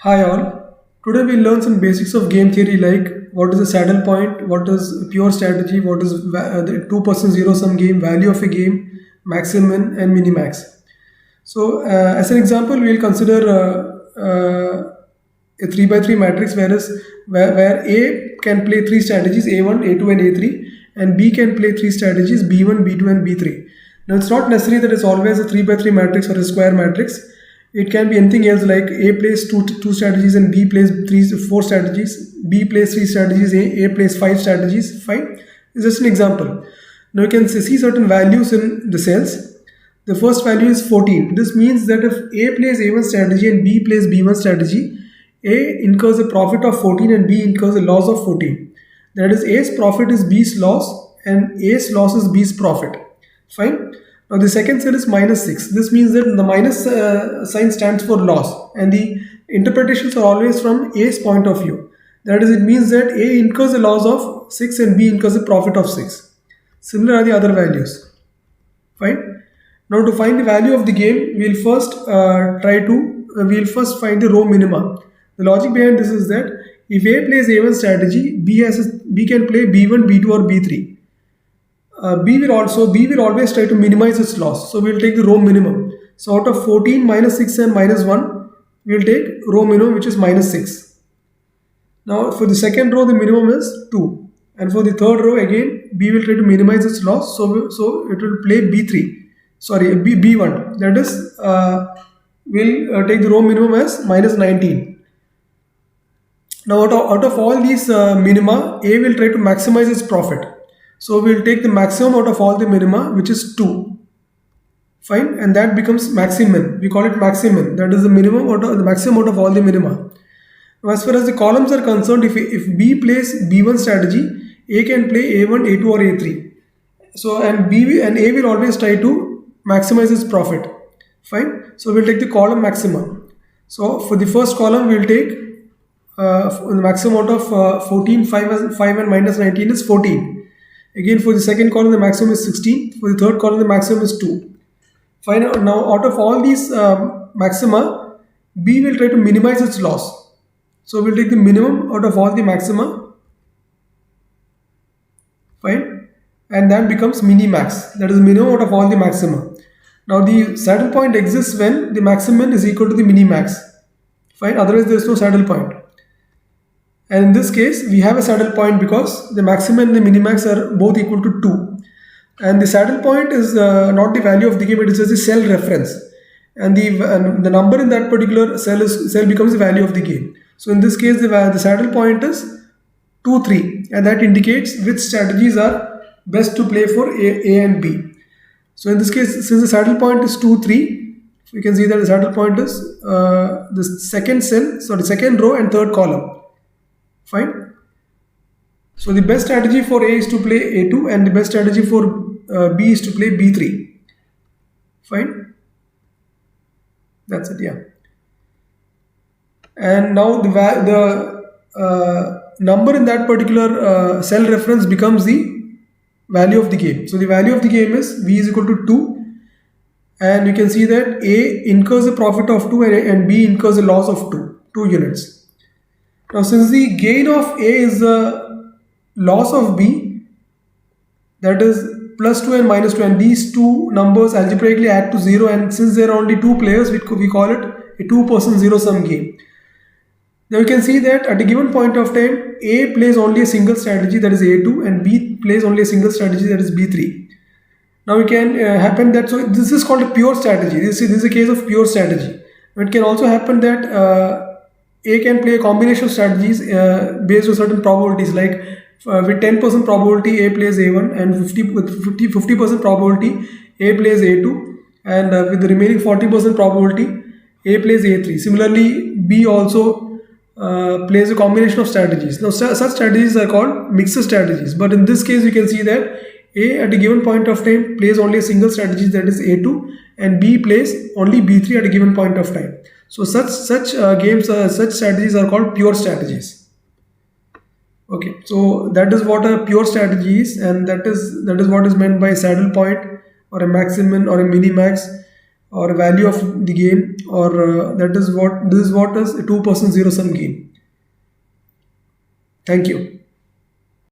Hi all. Today we'll learn some basics of game theory like what is a saddle point, what is pure strategy, what is the 2% zero sum game, value of a game, maximum and minimax. So as an example, we'll consider a 3 by 3 matrix where A can play three strategies A1, A2 and A3 and B can play three strategies B1, B2 and B3. Now it's not necessary that it's always a 3 by 3 matrix or a square matrix. It can be anything else like A plays two strategies and B plays four strategies. B plays three strategies, A plays five strategies. Fine. It's just an example. Now you can see certain values in the cells. The first value is 14. This means that if A plays A1 strategy and B plays B1 strategy, A incurs a profit of 14 and B incurs a loss of 14. That is, A's profit is B's loss and A's loss is B's profit. Fine. Now the second cell is -6. This means that the minus sign stands for loss and the interpretations are always from A's point of view. That is, it means that A incurs a loss of 6 and B incurs a profit of 6. Similar are the other values. Fine. Now to find the value of the game, we'll first find the row minima. The logic behind this is that if A plays A1 strategy, B can play B1, B2 or B3. B will always try to minimize its loss. So we'll take the row minimum. So out of 14, -6 and -1, we'll take row minimum, which is -6. Now for the second row, the minimum is 2. And for the third row, again, B will try to minimize its loss. So it will play B1. That is, we'll take the row minimum as -19. Now out of all these minima, A will try to maximize its profit. So we'll take the maximum out of all the minima, which is 2. Fine, and that becomes maximum. We call it maximum. That is the maximum out of all the minima. Now, as far as the columns are concerned, if B plays B1 strategy, A can play A1, A2 or A3. So and A will always try to maximize its profit. Fine. So we'll take the column maximum. So for the first column, we'll take the maximum out of 14, 5 and -19 is 14. Again, for the second column, the maximum is 16. For the third column, the maximum is 2. Fine. Now, out of all these maxima, B will try to minimize its loss. So, we'll take the minimum out of all the maxima. Fine. And that becomes minimax. That is the minimum out of all the maxima. Now, the saddle point exists when the maximum is equal to the minimax. Fine. Otherwise, there is no saddle point. And in this case, we have a saddle point because the maximum and the minimax are both equal to 2. And the saddle point is not the value of the game, it is just the cell reference. And the number in that particular cell becomes the value of the game. So in this case, the saddle point is 2, 3. And that indicates which strategies are best to play for A and B. So in this case, since the saddle point is 2, 3, we can see that the saddle point is the second row and third column. Fine. So the best strategy for A is to play A2 and the best strategy for B is to play B3. Fine. That's it. Yeah. And now the number in that particular cell reference becomes the value of the game. So the value of the game is V is equal to 2. And you can see that A incurs a profit of 2 and B incurs a loss of 2 units. Now, since the gain of A is the loss of B, that is +2 and -2, and these two numbers algebraically add to 0, and since there are only two players, we call it a 2% zero-sum game. Now, you can see that at a given point of time, A plays only a single strategy, that is A2, and B plays only a single strategy, that is B3. Now, it can happen that, so this is called a pure strategy. This is a case of pure strategy. It can also happen that A can play a combination of strategies based on certain probabilities, like with 10% probability A plays A1 and 50% probability A plays A2, and with the remaining 40% probability A plays A3. Similarly, B also plays a combination of strategies. Now such strategies are called mixed strategies, but in this case you can see that A at a given point of time plays only a single strategy, that is A2, and B plays only B3 at a given point of time. So such strategies are called pure strategies. Okay, so that is what a pure strategy is, and that is what is meant by saddle point or a maximum or a minimax or value of the game, or this is what is a 2% zero sum game. Thank you.